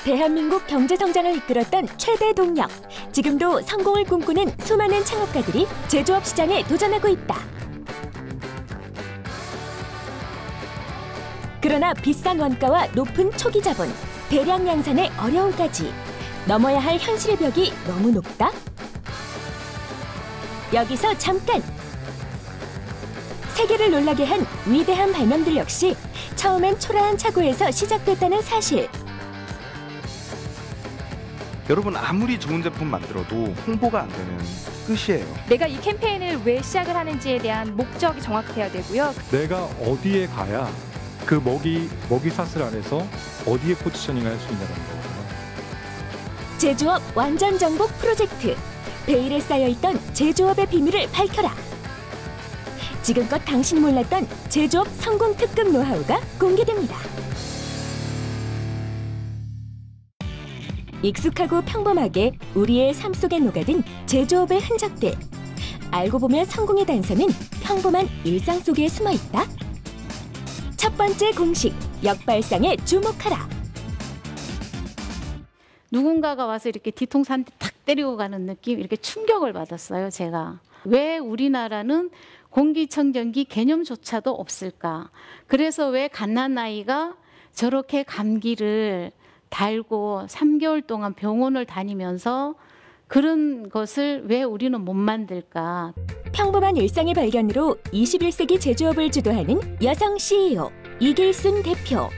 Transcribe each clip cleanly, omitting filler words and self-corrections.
대한민국 경제 성장을 이끌었던 최대 동력. 지금도 성공을 꿈꾸는 수많은 창업가들이 제조업 시장에 도전하고 있다. 그러나 비싼 원가와 높은 초기 자본, 대량 양산의 어려움까지 넘어야 할 현실의 벽이 너무 높다? 여기서 잠깐! 세계를 놀라게 한 위대한 발명들 역시 처음엔 초라한 착오에서 시작됐다는 사실. 여러분, 아무리 좋은 제품 만들어도 홍보가 안 되면 끝이에요. 내가 이 캠페인을 왜 시작을 하는지에 대한 목적이 정확해야 되고요. 내가 어디에 가야 그 먹이사슬 안에서 어디에 포지셔닝을 할 수 있냐는 거거든요. 제조업 완전 정복 프로젝트. 베일에 쌓여있던 제조업의 비밀을 밝혀라. 지금껏 당신이 몰랐던 제조업 성공 특급 노하우가 공개됩니다. 익숙하고 평범하게 우리의 삶 속에 녹아든 제조업의 흔적들. 알고 보면 성공의 단서는 평범한 일상 속에 숨어있다. 첫 번째 공식, 역발상에 주목하라. 누군가가 와서 이렇게 뒤통수 한 대 탁 때리고 가는 느낌, 이렇게 충격을 받았어요, 제가. 왜 우리나라는 공기청정기 개념조차도 없을까? 그래서 왜 갓난아이가 저렇게 감기를 달고 3개월 동안 병원을 다니면서 그런 것을 왜 우리는 못 만들까? 평범한 일상의 발견으로 21세기 제조업을 주도하는 여성 CEO 이길순 대표.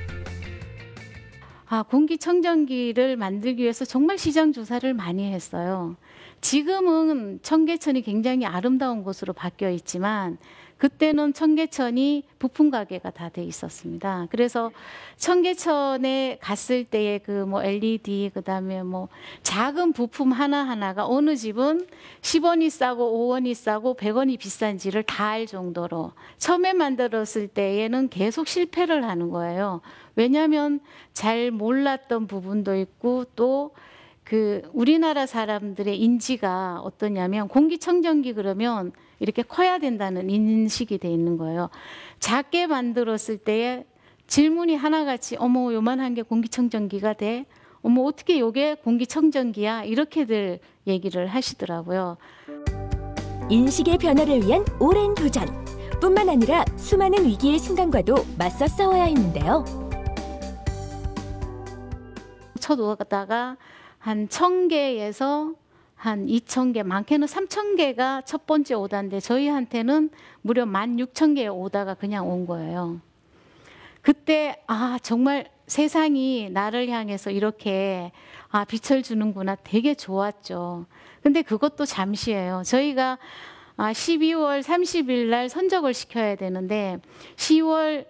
공기청정기를 만들기 위해서 정말 시장 조사를 많이 했어요. 지금은 청계천이 굉장히 아름다운 곳으로 바뀌어 있지만 그때는 청계천이 부품 가게가 다 돼 있었습니다. 그래서 청계천에 갔을 때의 그 LED, 그다음에 작은 부품 하나하나가 어느 집은 10원이 싸고 5원이 싸고 100원이 비싼지를 다 알 정도로 처음에 만들었을 때에는 계속 실패를 하는 거예요. 왜냐하면 잘 몰랐던 부분도 있고 또 우리나라 사람들의 인지가 어떠냐면 공기청정기 그러면 이렇게 커야 된다는 인식이 돼 있는 거예요. 작게 만들었을 때에 질문이 하나같이 어머 요만한 게 공기청정기가 돼? 어머 어떻게 요게 공기청정기야? 이렇게들 얘기를 하시더라고요. 인식의 변화를 위한 오랜 도전. 뿐만 아니라 수많은 위기의 순간과도 맞서 싸워야 했는데요. 첫 오다가 한 1000개에서 한 2000개, 많게는 3000개가 첫 번째 오다인데 저희한테는 무려 16,000개의 오다가 그냥 온 거예요. 그때 정말 세상이 나를 향해서 이렇게 빛을 주는구나, 되게 좋았죠. 근데 그것도 잠시예요. 저희가 12월 30일 날 선적을 시켜야 되는데 10월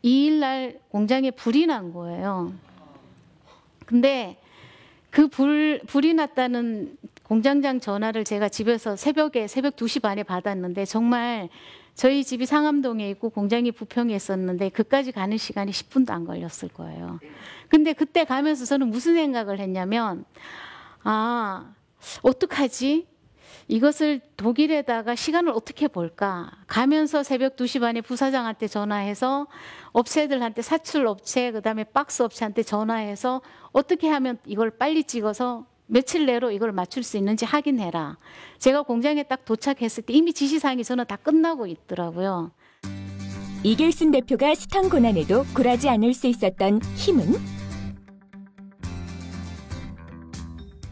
2일 날 공장에 불이 난 거예요. 근데 그 불이 났다는 공장장 전화를 제가 집에서 새벽 2시 반에 받았는데 정말 저희 집이 상암동에 있고 공장이 부평에 있었는데 그까지 가는 시간이 10분도 안 걸렸을 거예요. 근데 그때 가면서 저는 무슨 생각을 했냐면 어떡하지? 이것을 독일에다가 시간을 어떻게 볼까? 가면서 새벽 2시 반에 부사장한테 전화해서 업체들한테 사출업체 그다음에 박스업체한테 전화해서 어떻게 하면 이걸 빨리 찍어서 며칠 내로 이걸 맞출 수 있는지 확인해라. 제가 공장에 딱 도착했을 때 이미 지시사항이 저는 다 끝나고 있더라고요. 이길순 대표가 숱한 고난에도 굴하지 않을 수 있었던 힘은?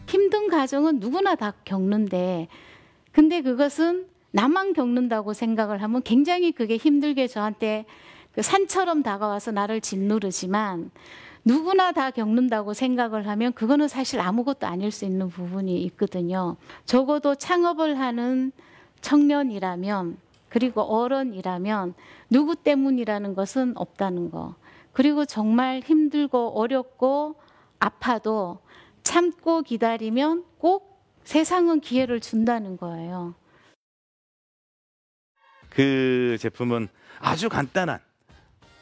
힘든 과정은 누구나 다 겪는데 근데 그것은 나만 겪는다고 생각을 하면 굉장히 그게 힘들게 저한테 그 산처럼 다가와서 나를 짓누르지만 누구나 다 겪는다고 생각을 하면 그거는 사실 아무것도 아닐 수 있는 부분이 있거든요. 적어도 창업을 하는 청년이라면 그리고 어른이라면 누구 때문이라는 것은 없다는 거. 그리고 정말 힘들고 어렵고 아파도 참고 기다리면 꼭 세상은 기회를 준다는 거예요. 그 제품은 아주 간단한,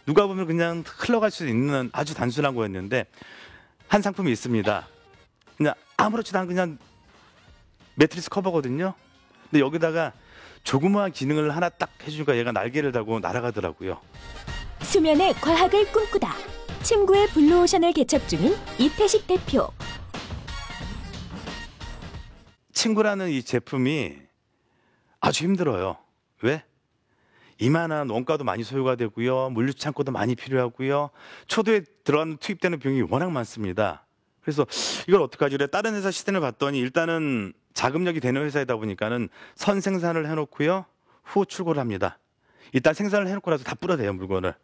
누가 보면 그냥 흘러갈 수 있는 아주 단순한 거였는데 한 상품이 있습니다. 그냥 아무렇지도 않은 그냥 매트리스 커버거든요. 근데 여기다가 조그마한 기능을 하나 딱 해주니까 얘가 날개를 달고 날아가더라고요. 수면의 과학을 꿈꾸다. 침구의 블루오션을 개척 중인 이태식 대표. 친구라는 이 제품이 아주 힘들어요. 왜? 이만한 원가도 많이 소요가 되고요. 물류 창고도 많이 필요하고요. 초도에 들어가는 투입되는 비용이 워낙 많습니다. 그래서 이걸 어떡하지? 그래 다른 회사 시스템을 봤더니 일단은 자금력이 되는 회사이다 보니까는 선 생산을 해놓고요. 후 출고를 합니다. 일단 생산을 해놓고 나서 다 뿌려대요, 물건을.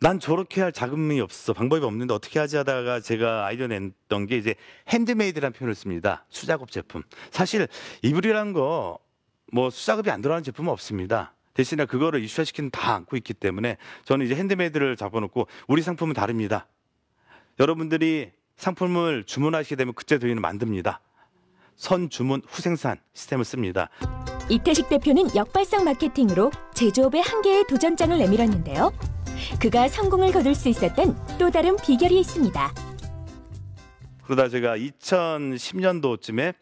난 저렇게 할 자금이 없어. 방법이 없는데 어떻게 하지 하다가 제가 아이디어 냈던 게 이제 핸드메이드라는 표현을 씁니다. 수작업 제품. 사실 이불이라는 거 뭐 수작업이 안 들어가는 제품은 없습니다. 대신에 그거를 이슈화시키는 다 안고 있기 때문에 저는 이제 핸드메이드를 잡아놓고 우리 상품은 다릅니다. 여러분들이 상품을 주문하시게 되면 그때 저희는 만듭니다. 선 주문 후 생산 시스템을 씁니다. 이태식 대표는 역발상 마케팅으로 제조업의 한계에 도전장을 내밀었는데요. 그가 성공을 거둘 수 있었던 또 다른 비결이 있습니다. 그러다 제가 2010년도쯤에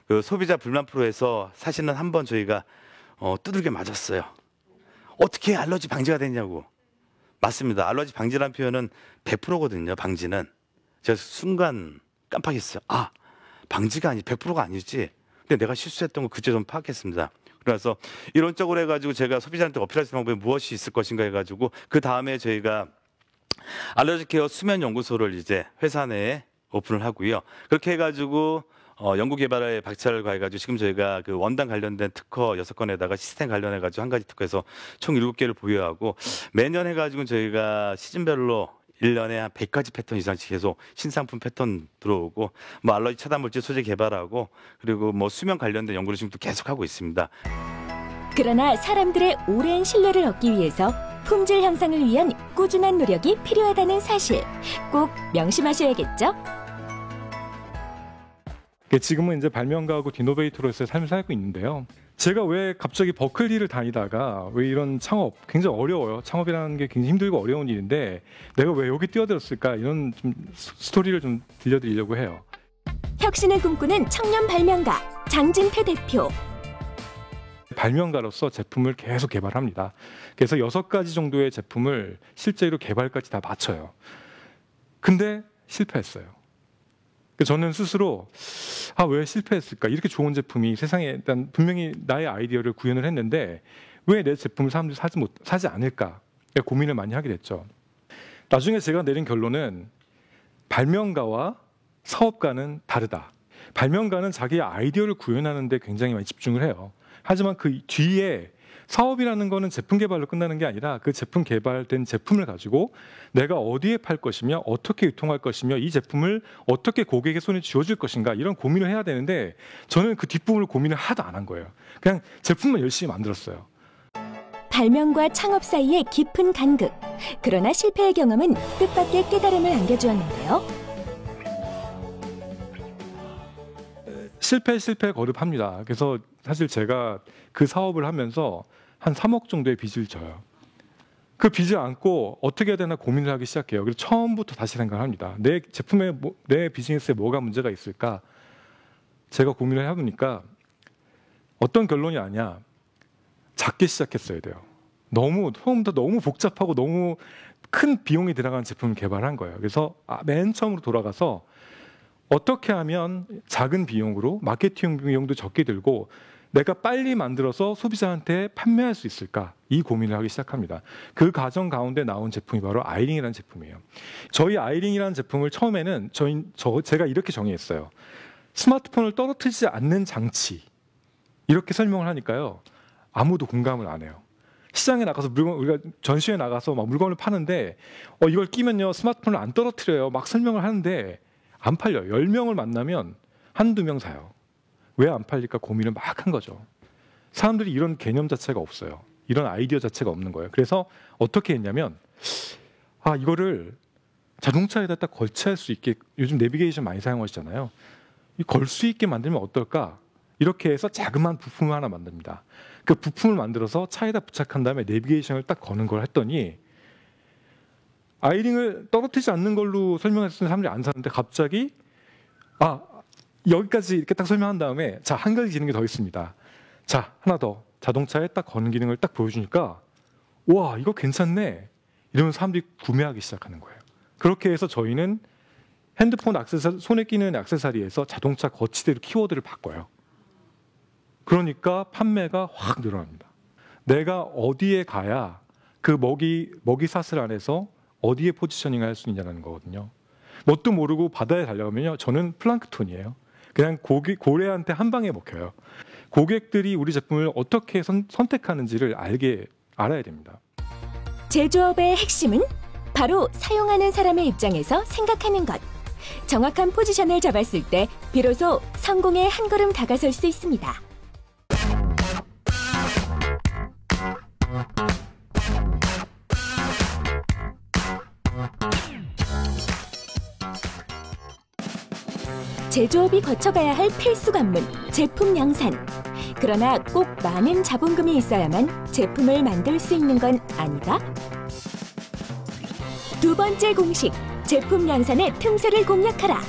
그 소비자 불만 프로에서 사실은 한번 저희가 두들겨 맞았어요. 어떻게 알러지 방지가 되냐고. 맞습니다. 알러지 방지라는 표현은 100%거든요. 방지는. 제가 순간 깜빡했어요. 아, 방지가 아니 100%가 아니지. 근데 내가 실수했던 거 그때 좀 파악했습니다. 그래서 이론적으로 해가지고 제가 소비자한테 어필할 수 있는 방법이 무엇이 있을 것인가 해가지고 그 다음에 저희가 알러지 케어 수면 연구소를 이제 회사 내에 오픈을 하고요. 그렇게 해가지고 연구 개발에 박차를 가해가지고 지금 저희가 그 원단 관련된 특허 6건에다가 시스템 관련해가지고 한 가지 특허에서 총 7개를 보유하고 매년 해가지고 저희가 시즌별로 1년에 한 100가지 패턴 이상씩 계속 신상품 패턴 들어오고 뭐 알러지 차단 물질 소재 개발하고 그리고 뭐 수면 관련된 연구를 지금 또 계속 하고 있습니다. 그러나 사람들의 오랜 신뢰를 얻기 위해서 품질 향상을 위한 꾸준한 노력이 필요하다는 사실 꼭 명심하셔야겠죠? 지금은 이제 발명가하고 디노베이터로서의 삶을 살고 있는데요. 제가 왜 갑자기 버클리를 다니다가 왜 이런 창업 굉장히 어려워요. 창업이라는 게 굉장히 힘들고 어려운 일인데 내가 왜 여기 뛰어들었을까 이런 좀 스토리를 좀 들려드리려고 해요. 혁신을 꿈꾸는 청년 발명가 장진태 대표. 발명가로서 제품을 계속 개발합니다. 그래서 6가지 정도의 제품을 실제로 개발까지 다 마쳐요. 근데 실패했어요. 저는 스스로 왜 실패했을까? 이렇게 좋은 제품이 세상에 일단 분명히 나의 아이디어를 구현을 했는데 왜 내 제품을 사람들이 사지 않을까? 고민을 많이 하게 됐죠. 나중에 제가 내린 결론은 발명가와 사업가는 다르다. 발명가는 자기의 아이디어를 구현하는 데 굉장히 많이 집중을 해요. 하지만 그 뒤에 사업이라는 거는 제품 개발로 끝나는 게 아니라 그 제품 개발된 제품을 가지고 내가 어디에 팔 것이며 어떻게 유통할 것이며 이 제품을 어떻게 고객의 손에 쥐어줄 것인가 이런 고민을 해야 되는데 저는 그 뒷부분을 고민을 하나도 안 한 거예요. 그냥 제품만 열심히 만들었어요. 발명과 창업 사이의 깊은 간극. 그러나 실패의 경험은 뜻밖의 깨달음을 안겨주었는데요. 실패 거듭합니다. 그래서 사실 제가 그 사업을 하면서 한 3억 정도의 빚을 져요. 그 빚을 안고 어떻게 해야 되나 고민을 하기 시작해요. 그래서 처음부터 다시 생각합니다. 내 제품에 내 비즈니스에 뭐가 문제가 있을까? 제가 고민을 해보니까 어떤 결론이 나냐? 작게 시작했어야 돼요. 처음부터 너무 복잡하고 너무 큰 비용이 들어가는 제품을 개발한 거예요. 그래서 맨 처음으로 돌아가서 어떻게 하면 작은 비용으로 마케팅 비용도 적게 들고 내가 빨리 만들어서 소비자한테 판매할 수 있을까? 이 고민을 하기 시작합니다. 그 과정 가운데 나온 제품이 바로 아이링이라는 제품이에요. 저희 아이링이라는 제품을 처음에는 제가 이렇게 정의했어요. 스마트폰을 떨어뜨리지 않는 장치. 이렇게 설명을 하니까요. 아무도 공감을 안 해요. 시장에 나가서 우리가 전시회 나가서 막 물건을 파는데 이걸 끼면요 스마트폰을 안 떨어뜨려요. 막 설명을 하는데 안 팔려요. 10명을 만나면 한두 명 사요. 왜 안 팔릴까 고민을 막 한 거죠. 사람들이 이런 개념 자체가 없어요. 이런 아이디어 자체가 없는 거예요. 그래서 어떻게 했냐면 이거를 자동차에다 딱 걸치할 수 있게 요즘 내비게이션 많이 사용하시잖아요. 걸 수 있게 만들면 어떨까? 이렇게 해서 자그마한 부품을 하나 만듭니다. 그 부품을 만들어서 차에다 부착한 다음에 내비게이션을 딱 거는 걸 했더니 아이링을 떨어뜨리지 않는 걸로 설명했을 때 사람들이 안 사는데 갑자기 여기까지 이렇게 딱 설명한 다음에 한 가지 기능이 더 있습니다. 하나 더 자동차에 딱 거는 기능을 딱 보여주니까 와 이거 괜찮네 이러면 사람들이 구매하기 시작하는 거예요. 그렇게 해서 저희는 핸드폰 액세서리, 손에 끼는 액세서리에서 자동차 거치대로 키워드를 바꿔요. 그러니까 판매가 확 늘어납니다. 내가 어디에 가야 그 먹이사슬 안에서 어디에 포지셔닝을 할 수 있냐는 거거든요. 뭣도 모르고 바다에 달려가면요, 저는 플랑크톤이에요. 그냥 고래한테 한 방에 먹혀요. 고객들이 우리 제품을 어떻게 선택하는지를 알아야 됩니다. 제조업의 핵심은 바로 사용하는 사람의 입장에서 생각하는 것. 정확한 포지션을 잡았을 때 비로소 성공에 한 걸음 다가설 수 있습니다. 제조업이 거쳐가야 할 필수 관문, 제품 양산. 그러나 꼭 많은 자본금이 있어야만 제품을 만들 수 있는 건 아니다. 두 번째 공식, 제품 양산의 틈새를 공략하라.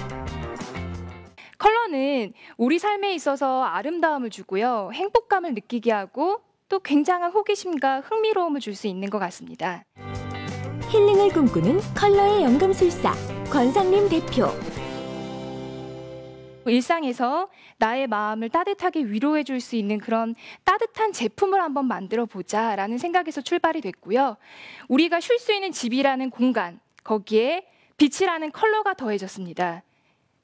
컬러는 우리 삶에 있어서 아름다움을 주고요. 행복감을 느끼게 하고 또 굉장한 호기심과 흥미로움을 줄 수 있는 것 같습니다. 힐링을 꿈꾸는 컬러의 연금술사, 권상림 대표. 일상에서 나의 마음을 따뜻하게 위로해 줄 수 있는 그런 따뜻한 제품을 한번 만들어 보자라는 생각에서 출발이 됐고요. 우리가 쉴 수 있는 집이라는 공간, 거기에 빛이라는 컬러가 더해졌습니다.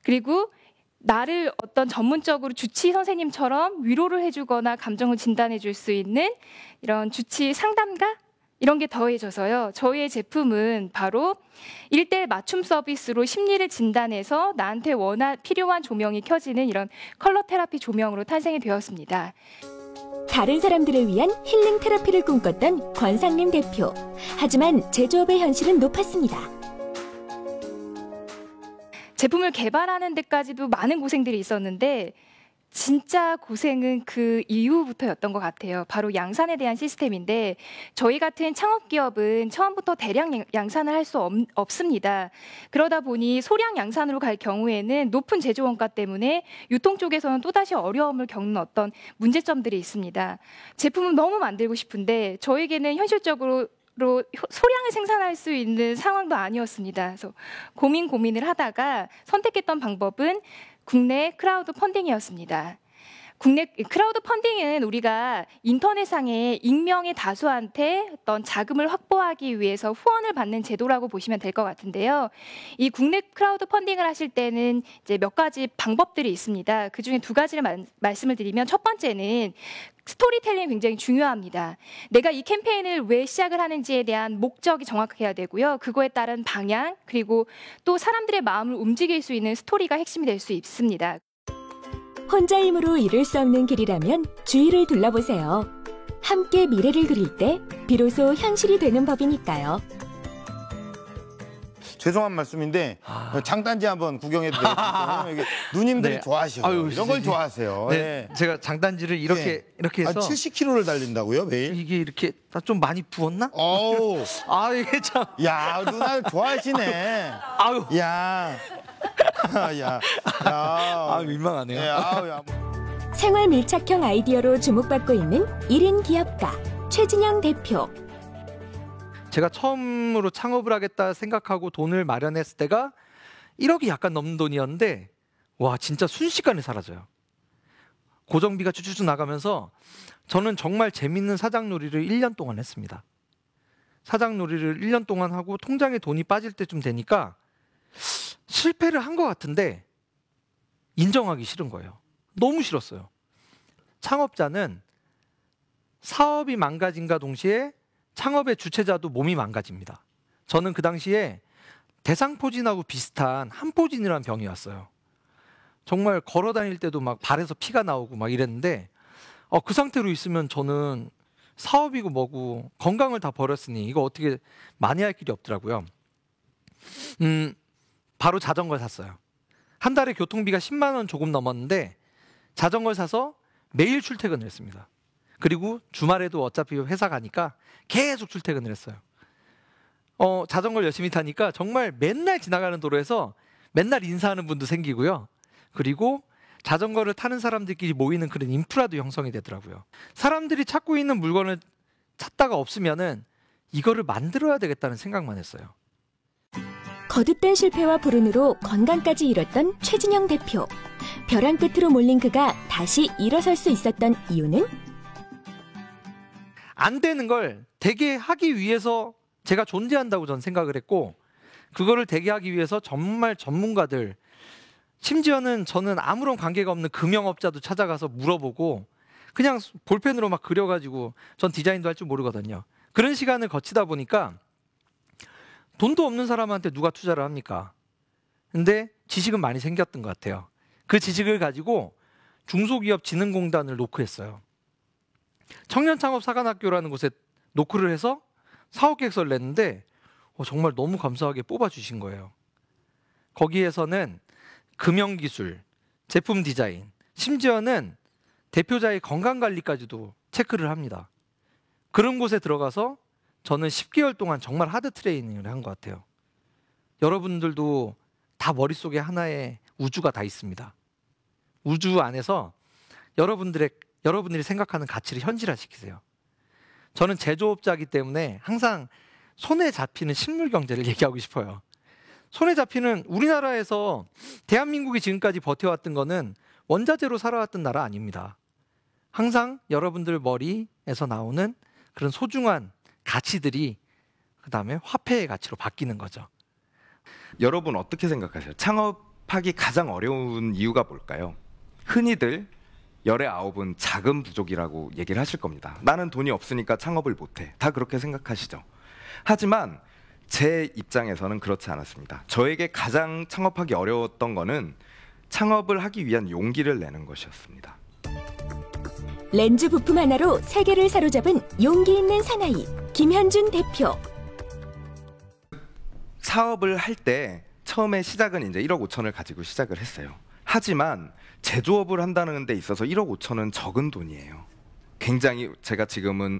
그리고 나를 어떤 전문적으로 주치 선생님처럼 위로를 해주거나 감정을 진단해 줄 수 있는 이런 주치 상담가? 이런 게 더해져서요. 저희의 제품은 바로 1:1 맞춤 서비스로 심리를 진단해서 나한테 필요한 조명이 켜지는 이런 컬러 테라피 조명으로 탄생이 되었습니다. 다른 사람들을 위한 힐링 테라피를 꿈꿨던 권상림 대표. 하지만 제조업의 현실은 높았습니다. 제품을 개발하는 데까지도 많은 고생들이 있었는데 진짜 고생은 그 이후부터였던 것 같아요. 바로 양산에 대한 시스템인데 저희 같은 창업기업은 처음부터 대량 양산을 할 수 없습니다. 그러다 보니 소량 양산으로 갈 경우에는 높은 제조 원가 때문에 유통 쪽에서는 또다시 어려움을 겪는 어떤 문제점들이 있습니다. 제품은 너무 만들고 싶은데 저에게는 현실적으로 소량을 생산할 수 있는 상황도 아니었습니다. 그래서 고민을 하다가 선택했던 방법은 국내 크라우드 펀딩이었습니다. 국내 크라우드 펀딩은 우리가 인터넷상에 익명의 다수한테 어떤 자금을 확보하기 위해서 후원을 받는 제도라고 보시면 될 것 같은데요. 이 국내 크라우드 펀딩을 하실 때는 이제 몇 가지 방법들이 있습니다. 그 중에 두 가지를 말씀을 드리면 첫 번째는 스토리텔링이 굉장히 중요합니다. 내가 이 캠페인을 왜 시작을 하는지에 대한 목적이 정확해야 되고요. 그거에 따른 방향, 그리고 또 사람들의 마음을 움직일 수 있는 스토리가 핵심이 될 수 있습니다. 혼자 힘으로 이룰 수 없는 길이라면 주위를 둘러보세요. 함께 미래를 그릴 때 비로소 현실이 되는 법이니까요. 죄송한 말씀인데 장단지 한번 구경해도 되겠어요? 누님들이 네. 좋아하셔. 아유, 이런 걸 좋아하세요. 네, 네. 제가 장단지를 이렇게 해서 70km를 달린다고요, 매일? 이게 이렇게 좀 많이 부었나? 어우, 아 이게 참. 야, 누나 좋아하시네. 아유, 야, 야, 아 민망하네요. 네, 아우, 야. 생활 밀착형 아이디어로 주목받고 있는 1인 기업가 최진영 대표. 제가 처음으로 창업을 하겠다 생각하고 돈을 마련했을 때가 1억이 약간 넘는 돈이었는데 와 진짜 순식간에 사라져요. 고정비가 쭈쭈쭈 나가면서 저는 정말 재밌는 사장놀이를 1년 동안 했습니다. 사장놀이를 1년 동안 하고 통장에 돈이 빠질 때쯤 되니까 실패를 한 것 같은데 인정하기 싫은 거예요. 너무 싫었어요. 창업자는 사업이 망가짐과 동시에 창업의 주체자도 몸이 망가집니다. 저는 그 당시에 대상포진하고 비슷한 한포진이라는 병이 왔어요. 정말 걸어 다닐 때도 막 발에서 피가 나오고 막 이랬는데 그 상태로 있으면 저는 사업이고 뭐고 건강을 다 버렸으니 이거 어떻게 만회할 길이 없더라고요. 바로 자전거를 샀어요. 한 달에 교통비가 10만 원 조금 넘었는데 자전거를 사서 매일 출퇴근을 했습니다. 그리고 주말에도 어차피 회사 가니까 계속 출퇴근을 했어요. 자전거를 열심히 타니까 정말 맨날 지나가는 도로에서 맨날 인사하는 분도 생기고요. 그리고 자전거를 타는 사람들끼리 모이는 그런 인프라도 형성이 되더라고요. 사람들이 찾고 있는 물건을 찾다가 없으면은 이거를 만들어야 되겠다는 생각만 했어요. 거듭된 실패와 불운으로 건강까지 잃었던 최진영 대표. 벼랑 끝으로 몰린 그가 다시 일어설 수 있었던 이유는? 안 되는 걸 되게 하기 위해서 제가 존재한다고 전 생각을 했고, 그거를 되게 하기 위해서 정말 전문가들, 심지어는 저는 아무런 관계가 없는 금융업자도 찾아가서 물어보고 그냥 볼펜으로 막 그려가지고, 전 디자인도 할 줄 모르거든요. 그런 시간을 거치다 보니까 돈도 없는 사람한테 누가 투자를 합니까? 근데 지식은 많이 생겼던 것 같아요. 그 지식을 가지고 중소기업진흥공단을 노크했어요. 청년창업사관학교라는 곳에 노크를 해서 사업계획서를 냈는데 정말 너무 감사하게 뽑아주신 거예요. 거기에서는 금융기술, 제품 디자인, 심지어는 대표자의 건강관리까지도 체크를 합니다. 그런 곳에 들어가서 저는 10개월 동안 정말 하드 트레이닝을 한 것 같아요. 여러분들도 다 머릿속에 하나의 우주가 다 있습니다. 우주 안에서 여러분들이 생각하는 가치를 현실화시키세요. 저는 제조업자이기 때문에 항상 손에 잡히는 식물 경제를 얘기하고 싶어요. 손에 잡히는, 우리나라에서 대한민국이 지금까지 버텨왔던 거는 원자재로 살아왔던 나라 아닙니다. 항상 여러분들 머리에서 나오는 그런 소중한 가치들이 그 다음에 화폐의 가치로 바뀌는 거죠. 여러분 어떻게 생각하세요? 창업하기 가장 어려운 이유가 뭘까요? 흔히들 열의 9은 자금 부족이라고 얘기를 하실 겁니다. 나는 돈이 없으니까 창업을 못해. 다 그렇게 생각하시죠. 하지만 제 입장에서는 그렇지 않았습니다. 저에게 가장 창업하기 어려웠던 거는 창업을 하기 위한 용기를 내는 것이었습니다. 렌즈 부품 하나로 세계를 사로잡은 용기 있는 사나이 김현준 대표. 사업을 할 때 처음에 시작은 이제 1억 5천을 가지고 시작을 했어요. 하지만 제조업을 한다는 데 있어서 1억 5천은 적은 돈이에요. 굉장히 제가 지금은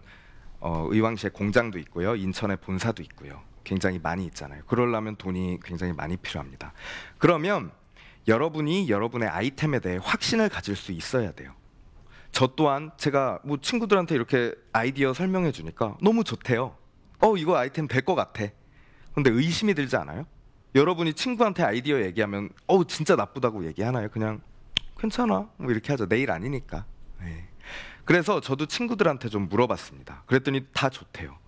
의왕시에 공장도 있고요. 인천에 본사도 있고요. 굉장히 많이 있잖아요. 그러려면 돈이 굉장히 많이 필요합니다. 그러면 여러분이 여러분의 아이템에 대해 확신을 가질 수 있어야 돼요. 저 또한 제가 뭐 친구들한테 이렇게 아이디어 설명해 주니까 너무 좋대요. 이거 아이템 될 것 같아. 근데 의심이 들지 않아요? 여러분이 친구한테 아이디어 얘기하면 진짜 나쁘다고 얘기하나요? 그냥 괜찮아 뭐 이렇게 하죠. 내일 아니니까. 네. 그래서 저도 친구들한테 좀 물어봤습니다. 그랬더니 다 좋대요.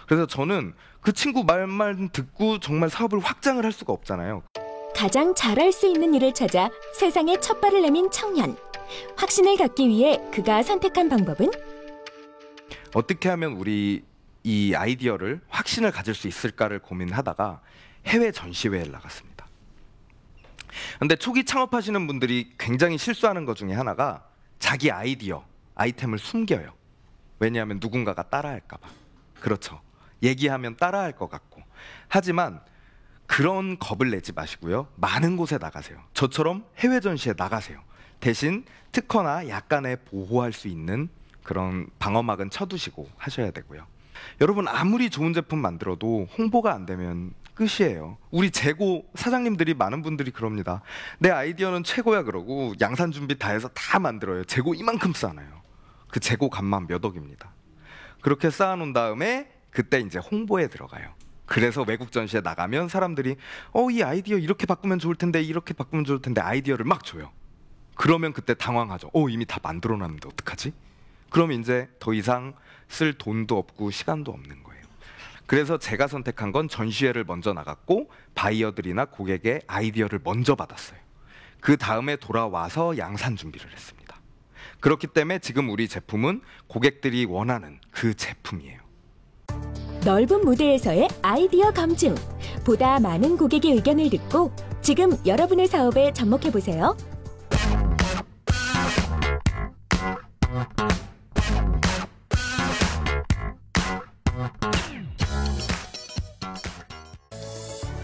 그래서 저는 그 친구 말만 듣고 정말 사업을 확장을 할 수가 없잖아요. 가장 잘할 수 있는 일을 찾아 세상에 첫 발을 내민 청년. 확신을 갖기 위해 그가 선택한 방법은? 어떻게 하면 우리 이 아이디어를 확신을 가질 수 있을까를 고민하다가 해외 전시회를 나갔습니다. 근데 초기 창업하시는 분들이 굉장히 실수하는 것 중에 하나가 자기 아이템을 숨겨요. 왜냐하면 누군가가 따라할까 봐. 그렇죠. 얘기하면 따라할 것 같고. 하지만 그런 겁을 내지 마시고요. 많은 곳에 나가세요. 저처럼 해외 전시에 나가세요. 대신 특허나 약간의 보호할 수 있는 그런 방어막은 쳐두시고 하셔야 되고요. 여러분 아무리 좋은 제품 만들어도 홍보가 안 되면 끝이에요. 우리 재고 사장님들이 많은 분들이 그럽니다. 내 아이디어는 최고야 그러고 양산 준비 다 해서 다 만들어요. 재고 이만큼 쌓아놔요. 그 재고 값만 몇 억입니다. 그렇게 쌓아놓은 다음에 그때 이제 홍보에 들어가요. 그래서 외국 전시에 나가면 사람들이 이 아이디어 이렇게 바꾸면 좋을 텐데 이렇게 바꾸면 좋을 텐데 아이디어를 막 줘요. 그러면 그때 당황하죠. 이미 다 만들어놨는데 어떡하지? 그럼 이제 더 이상 쓸 돈도 없고 시간도 없는 거예요. 그래서 제가 선택한 건 전시회를 먼저 나갔고 바이어들이나 고객의 아이디어를 먼저 받았어요. 그 다음에 돌아와서 양산 준비를 했습니다. 그렇기 때문에 지금 우리 제품은 고객들이 원하는 그 제품이에요. 넓은 무대에서의 아이디어 검증. 보다 많은 고객의 의견을 듣고 지금 여러분의 사업에 접목해보세요.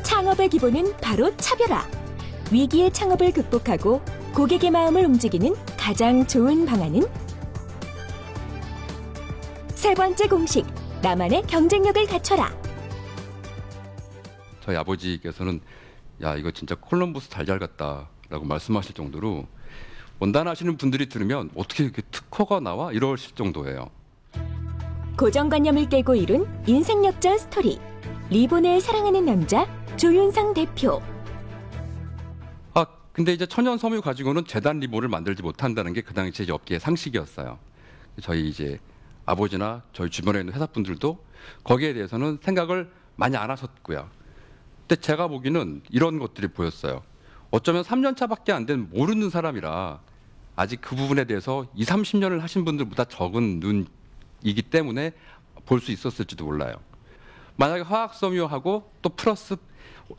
창업의 기본은 바로 차별화. 위기의 창업을 극복하고 고객의 마음을 움직이는 가장 좋은 방안은? 세 번째 공식, 나만의 경쟁력을 갖춰라. 저희 아버지께서는 야 이거 진짜 콜럼버스 달걀 같다라고 말씀하실 정도로 원단하시는 분들이 들으면 어떻게 이렇게 특허가 나와? 이러실 정도예요. 고정관념을 깨고 이룬 인생 역전 스토리. 리본을 사랑하는 남자 조윤상 대표. 근데 이제 천연 섬유 가지고는 재단 리본을 만들지 못한다는 게 그 당시 이제 업계의 상식이었어요. 저희 이제 아버지나 저희 주변에 있는 회사분들도 거기에 대해서는 생각을 많이 안 하셨고요. 근데 제가 보기에는 이런 것들이 보였어요. 어쩌면 3년 차밖에 안 된 모르는 사람이라 아직 그 부분에 대해서 20, 30년을 하신 분들보다 적은 눈이기 때문에 볼 수 있었을지도 몰라요. 만약에 화학섬유하고 또 플러스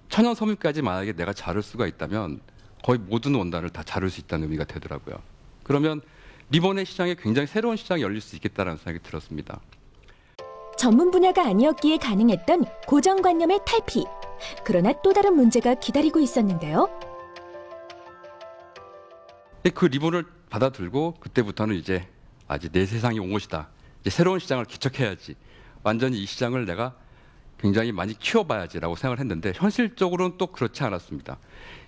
천연섬유까지 만약에 내가 자를 수가 있다면 거의 모든 원단을 다 자를 수 있다는 의미가 되더라고요. 그러면 리본의 시장에 굉장히 새로운 시장이 열릴 수 있겠다는 생각이 들었습니다. 전문 분야가 아니었기에 가능했던 고정관념의 탈피. 그러나 또 다른 문제가 기다리고 있었는데요. 그 리본을 받아들고 그때부터는 이제 아직 내 세상이 온 것이다. 이제 새로운 시장을 개척해야지. 완전히 이 시장을 내가 굉장히 많이 키워봐야지라고 생각을 했는데 현실적으로는 또 그렇지 않았습니다.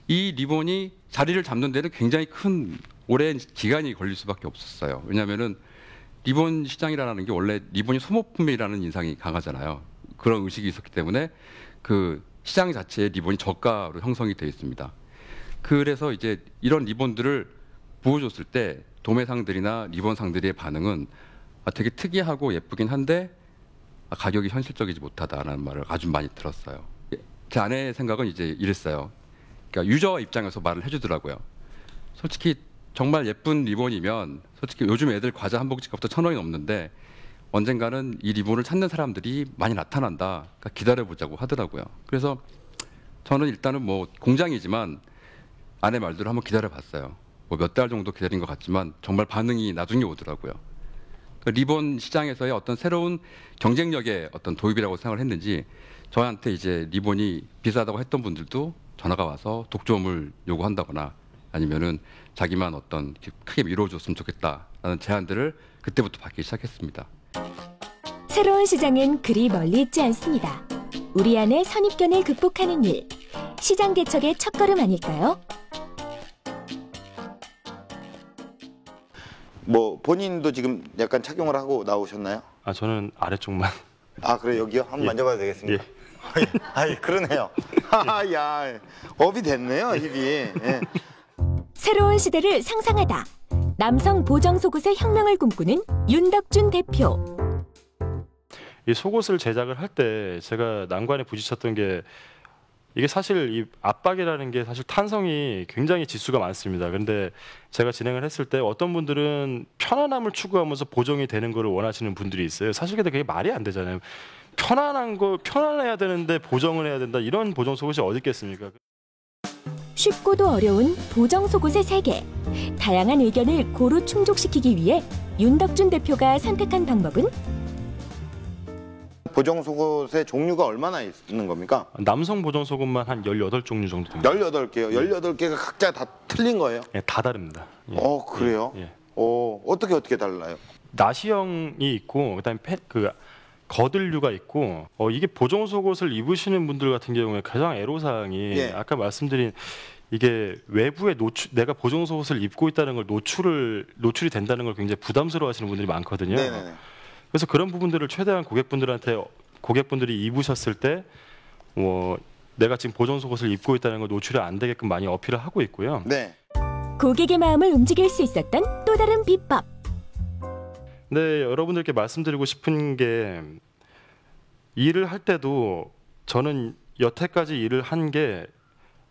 이 리본이 자리를 잡는 데는 굉장히 큰 오랜 기간이 걸릴 수밖에 없었어요. 왜냐하면은 리본 시장이라는 게 원래 리본이 소모품이라는 인상이 강하잖아요. 그런 의식이 있었기 때문에 그 시장 자체에 리본이 저가로 형성이 되어 있습니다. 그래서 이제 이런 리본들을 보여줬을 때 도매상들이나 리본상들의 반응은 되게 특이하고 예쁘긴 한데 가격이 현실적이지 못하다라는 말을 아주 많이 들었어요. 제 아내의 생각은 이제 이랬어요. 그러니까 유저 입장에서 말을 해주더라고요. 솔직히 정말 예쁜 리본이면 솔직히 요즘 애들 과자 한 봉지 값도 1,000원이 넘는데 언젠가는 이 리본을 찾는 사람들이 많이 나타난다. 그러니까 기다려보자고 하더라고요. 그래서 저는 일단은 뭐 공장이지만 아내 말대로 한번 기다려봤어요. 뭐 몇 달 정도 기다린 것 같지만 정말 반응이 나중에 오더라고요. 그러니까 리본 시장에서의 어떤 새로운 경쟁력의 어떤 도입이라고 생각을 했는지 저한테 이제 리본이 비싸다고 했던 분들도 전화가 와서 독점을 요구한다거나 아니면은 자기만 어떤 크게 밀어줬으면 좋겠다라는 제안들을 그때부터 받기 시작했습니다. 새로운 시장은 그리 멀리 있지 않습니다. 우리 안의 선입견을 극복하는 일. 시장 개척의 첫걸음 아닐까요? 뭐 본인도 지금 약간 착용을 하고 나오셨나요? 저는 아래쪽만. 그래 여기요? 한번 만져봐도 되겠습니다. 예. 그러네요. 야, 업이 됐네요, 힙이. 예. 새로운 시대를 상상하다. 남성 보정 속옷의 혁명을 꿈꾸는 윤덕준 대표. 이 속옷을 제작을 할 때 제가 난관에 부딪혔던 게 이게 사실 이 압박이라는 게 사실 탄성이 굉장히 지수가 많습니다. 그런데 제가 진행을 했을 때 어떤 분들은 편안함을 추구하면서 보정이 되는 거를 원하시는 분들이 있어요. 사실 근데 그게 말이 안 되잖아요. 편안해야 되는데 보정을 해야 된다. 이런 보정 속옷이 어디 있겠습니까? 쉽고도 어려운 보정 속옷의 세계. 다양한 의견을 고루 충족시키기 위해 윤덕준 대표가 선택한 방법은 보정 속옷의 종류가 얼마나 있는 겁니까? 남성 보정 속옷만 한 18종류 정도 됩니다. 18개요? 18개가 각자 다 틀린 거예요? 네, 다 다릅니다. 예. 그래요? 예. 어떻게 달라요? 나시형이 있고 그다음에 거들류가 있고 이게 보정 속옷을 입으시는 분들 같은 경우에 가장 애로사항이 아까 말씀드린 이게 외부에 내가 보정 속옷을 입고 있다는 걸 노출이 된다는 걸 굉장히 부담스러워하시는 분들이 많거든요. 네네네. 그래서 그런 부분들을 최대한 고객분들이 입으셨을 때 내가 지금 보정 속옷을 입고 있다는 걸 노출이 안 되게끔 많이 어필을 하고 있고요. 네. 고객의 마음을 움직일 수 있었던 또 다른 비법. 네, 여러분들께 말씀드리고 싶은 게 일을 할 때도 저는 여태까지 일을 한 게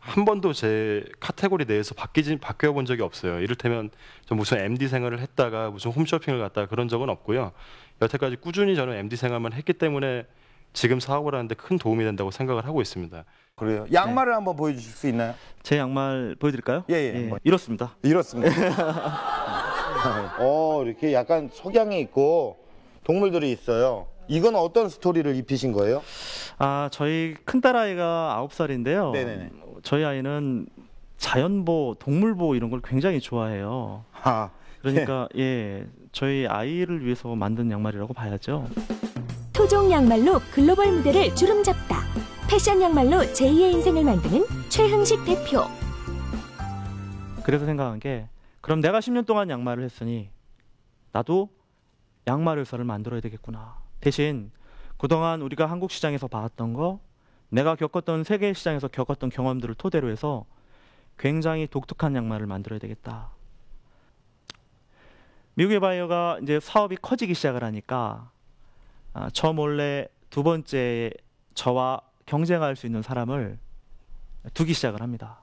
한 번도 제 카테고리 내에서 바뀌어 본 적이 없어요. 이를테면 저 무슨 MD 생활을 했다가 무슨 홈쇼핑을 갔다가 그런 적은 없고요. 여태까지 꾸준히 저는 MD 생활만 했기 때문에 지금 사업을 하는데 큰 도움이 된다고 생각을 하고 있습니다. 그래요. 양말을 한번 보여주실 수 있나요? 제 양말 보여드릴까요? 예. 이렇습니다. 이렇게 약간 석양이 있고 동물들이 있어요. 이건 어떤 스토리를 입히신 거예요? 저희 큰딸아이가 9살인데요. 네네네. 저희 아이는 자연보, 동물보 이런 걸 굉장히 좋아해요. 그러니까 저희 아이를 위해서 만든 양말이라고 봐야죠. 토종 양말로 글로벌 무대를 주름잡다. 패션 양말로 제2의 인생을 만드는 최흥식 대표. 그래서 생각한 게 그럼 내가 10년 동안 양말을 했으니 나도 양말 회사를 만들어야 되겠구나. 대신 그동안 우리가 한국 시장에서 봐왔던 거 내가 겪었던 세계 시장에서 겪었던 경험들을 토대로 해서 굉장히 독특한 양말을 만들어야 되겠다. 미국의 바이어가 이제 사업이 커지기 시작을 하니까 저 몰래 두 번째 저와 경쟁할 수 있는 사람을 두기 시작을 합니다.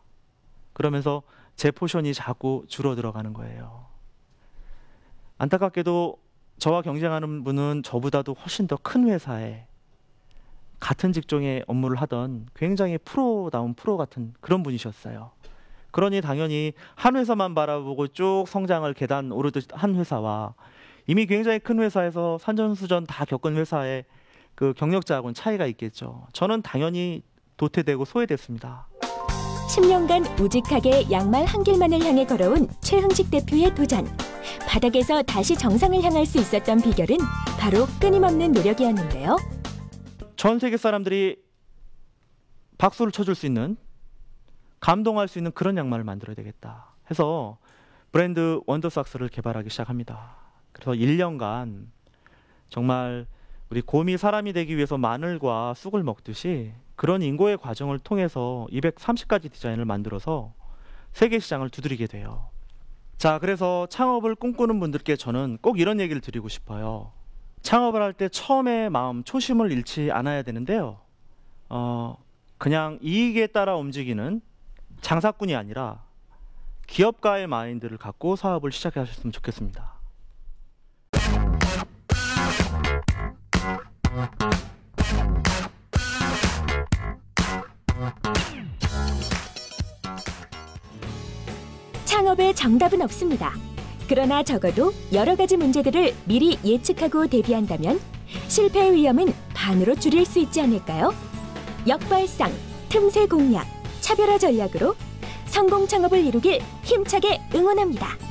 그러면서 제 포션이 자꾸 줄어들어가는 거예요. 안타깝게도 저와 경쟁하는 분은 저보다도 훨씬 더 큰 회사에 같은 직종의 업무를 하던 굉장히 프로다운 프로 같은 그런 분이셨어요. 그러니 당연히 한 회사만 바라보고 쭉 성장을 계단 오르듯 한 회사와 이미 굉장히 큰 회사에서 산전수전 다 겪은 회사의 그 경력자하고는 차이가 있겠죠. 저는 당연히 도태되고 소외됐습니다. 10년간 우직하게 양말 한 길만을 향해 걸어온 최흥식 대표의 도전. 바닥에서 다시 정상을 향할 수 있었던 비결은 바로 끊임없는 노력이었는데요. 전 세계 사람들이 박수를 쳐줄 수 있는, 감동할 수 있는 그런 양말을 만들어야 되겠다 해서 브랜드 원더삭스를 개발하기 시작합니다. 그래서 1년간 정말 우리 곰이 사람이 되기 위해서 마늘과 쑥을 먹듯이 그런 인고의 과정을 통해서 230가지 디자인을 만들어서 세계 시장을 두드리게 돼요. 자, 그래서 창업을 꿈꾸는 분들께 저는 꼭 이런 얘기를 드리고 싶어요. 창업을 할 때 처음에 마음, 초심을 잃지 않아야 되는데요. 그냥 이익에 따라 움직이는 장사꾼이 아니라 기업가의 마인드를 갖고 사업을 시작하셨으면 좋겠습니다. 창업의 정답은 없습니다. 그러나 적어도 여러 가지 문제들을 미리 예측하고 대비한다면 실패의 위험은 반으로 줄일 수 있지 않을까요? 역발상, 틈새 공략, 차별화 전략으로 성공 창업을 이루길 힘차게 응원합니다.